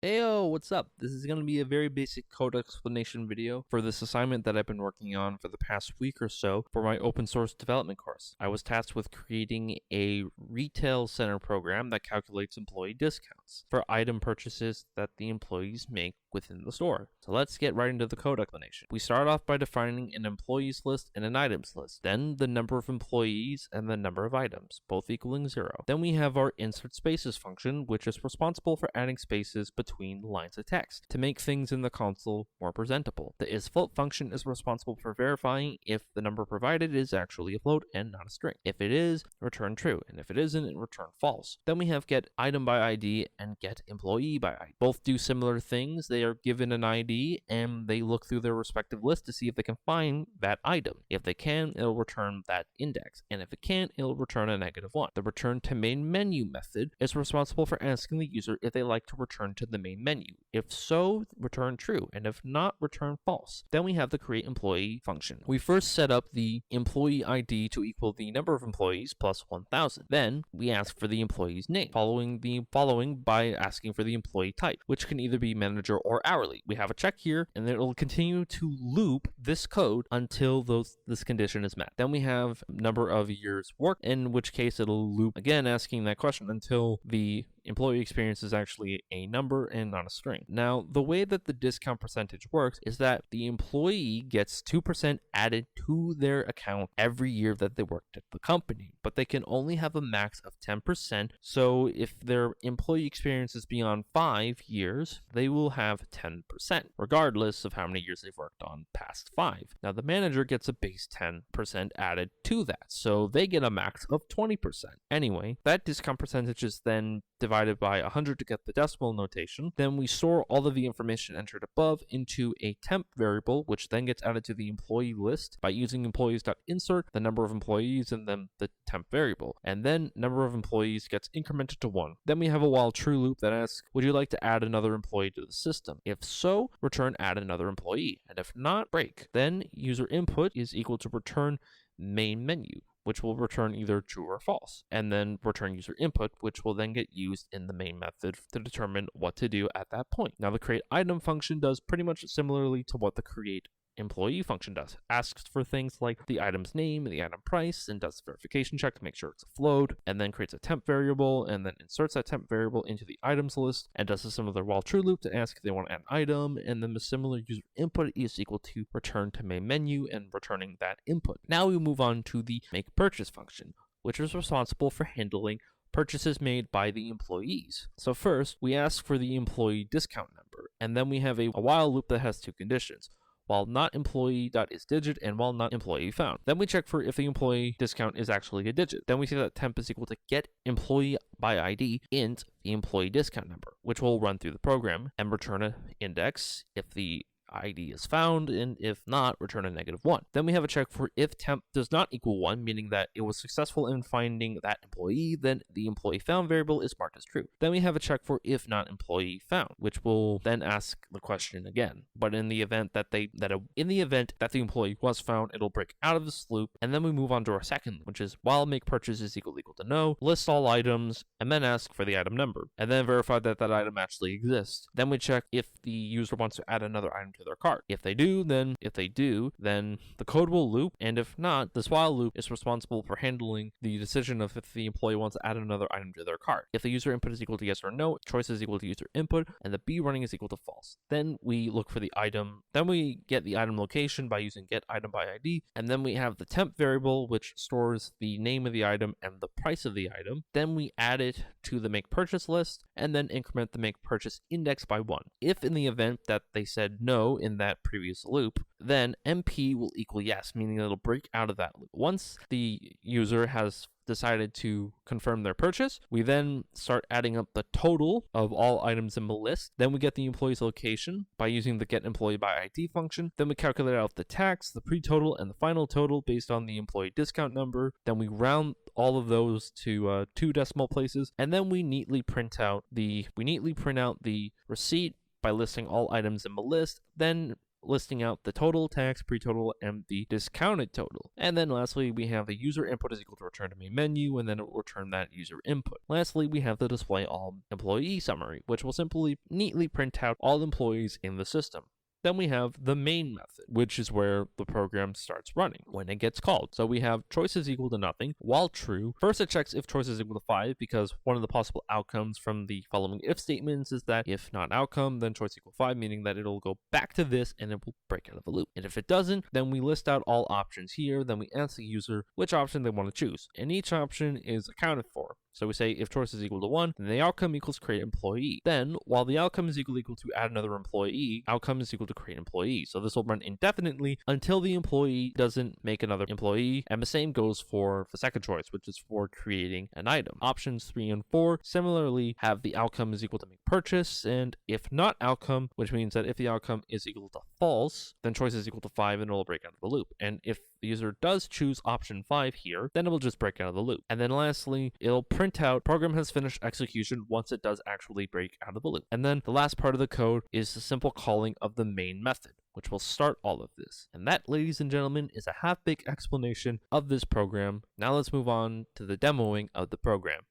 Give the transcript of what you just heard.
Heyo, what's up? This is going to be a very basic code explanation video for this assignment that I've been working on for the past week or so for my open source development course. I was tasked with creating a retail center program that calculates employee discounts for item purchases that the employees make within the store. So let's get right into the code explanation. We start off by defining an employees list and an items list, then the number of employees and the number of items, both equaling 0. Then we have our insert spaces function, which is responsible for adding spaces between lines of text to make things in the console more presentable. The isFloat function is responsible for verifying if the number provided is actually a float and not a string. If it is, return true, and if it isn't, return false. Then we have get item by ID and get employee by ID. Both do similar things. They are given an ID and they look through their respective list to see if they can find that item. If they can, it'll return that index, and if it can't, it'll return a -1. The return to main menu method is responsible for asking the user if they like to return to the main menu. If so, return true, and if not, return false. Then we have the create employee function. We first set up the employee ID to equal the number of employees plus 1000. Then we ask for the employee's name, following by asking for the employee type, which can either be manager or hourly. We have a check here, and it will continue to loop this code until this condition is met. Then we have number of years worked, in which case it'll loop again asking that question until the employee experience is actually a number and not a string. Now, the way that the discount percentage works is that the employee gets 2% added to their account every year that they worked at the company, but they can only have a max of 10%. So if their employee experience is beyond 5 years, they will have 10%, regardless of how many years they've worked on past 5. Now, the manager gets a base 10% added to that, so they get a max of 20%. Anyway, that discount percentage is then divided by 100 to get the decimal notation. Then we store all of the information entered above into a temp variable, which then gets added to the employee list by using employees.insert, the number of employees, and then the temp variable. And then number of employees gets incremented to 1. Then we have a while true loop that asks, would you like to add another employee to the system? If so, return add another employee. And if not, break. Then user input is equal to return main menu, which will return either true or false, and then return user input, which will then get used in the main method to determine what to do at that point. Now, the create item function does pretty much similarly to what the create employee function does. Asks for things like the item's name and the item price, and does a verification check to make sure it's a float, and then creates a temp variable, and then inserts that temp variable into the items list, and does a similar while true loop to ask if they want to add an item, and then the similar user input is equal to return to main menu and returning that input. Now we move on to the make purchase function, which is responsible for handling purchases made by the employees. So first, we ask for the employee discount number, and then we have a while loop that has two conditions: while not employee.isDigit and while not employee found. Then we check for if the employee discount is actually a digit. Then we say that temp is equal to get employee by ID int the employee discount number, which will run through the program and return an index if the ID is found, and if not, return a -1. Then we have a check for if temp does not equal 1, meaning that it was successful in finding that employee, then the employee found variable is marked as true. Then we have a check for if not employee found, which will then ask the question again. But in the event that the employee was found, it'll break out of this loop, and then we move on to our second, which is while make purchase is equal to no, list all items, and then ask for the item number, and then verify that that item actually exists. Then we check if the user wants to add another item to their cart. If they do, then the code will loop, and if not, this while loop is responsible for handling the decision of if the employee wants to add another item to their cart. If the user input is equal to yes or no, choice is equal to user input, and the B running is equal to false. Then we look for the item. Then we get the item location by using get item by ID, and then we have the temp variable, which stores the name of the item and the price of the item. Then we add it to the make purchase list, and then increment the make purchase index by 1. If in the event that they said no in that previous loop, then MP will equal yes, meaning it'll break out of that loop. Once the user has decided to confirm their purchase, we then start adding up the total of all items in the list. Then we get the employee's location by using the get employee by ID function. Then we calculate out the tax, the pre-total, and the final total based on the employee discount number. Then we round all of those to 2 decimal places, and then we neatly print out the receipt by listing all items in the list. Then listing out the total, tax, pre-total, and the discounted total. And then lastly, we have the user input is equal to return to main menu, and then it will return that user input. Lastly, we have the display all employee summary, which will simply neatly print out all employees in the system. Then we have the main method, which is where the program starts running when it gets called. So we have choice is equal to nothing. While true, first it checks if choice is equal to 5, because one of the possible outcomes from the following if statements is that if not outcome, then choice equal 5, meaning that it'll go back to this and it will break out of the loop. And if it doesn't, then we list out all options here. Then we ask the user which option they want to choose, and each option is accounted for. So we say if choice is equal to 1, then the outcome equals create employee. Then, while the outcome is equal to add another employee, outcome is equal to create employee. So this will run indefinitely until the employee doesn't make another employee. And the same goes for the second choice, which is for creating an item. Options 3 and 4 similarly have the outcome is equal to make purchase, and if not outcome, which means that if the outcome is equal to false, then choice is equal to 5 and it will break out of the loop. And if the user does choose option 5 here, then it will just break out of the loop. And then lastly, it'll print out program has finished execution once it does actually break out of the loop. And then the last part of the code is the simple calling of the main method, which will start all of this. And that, ladies and gentlemen, is a half-baked explanation of this program. Now let's move on to the demoing of the program.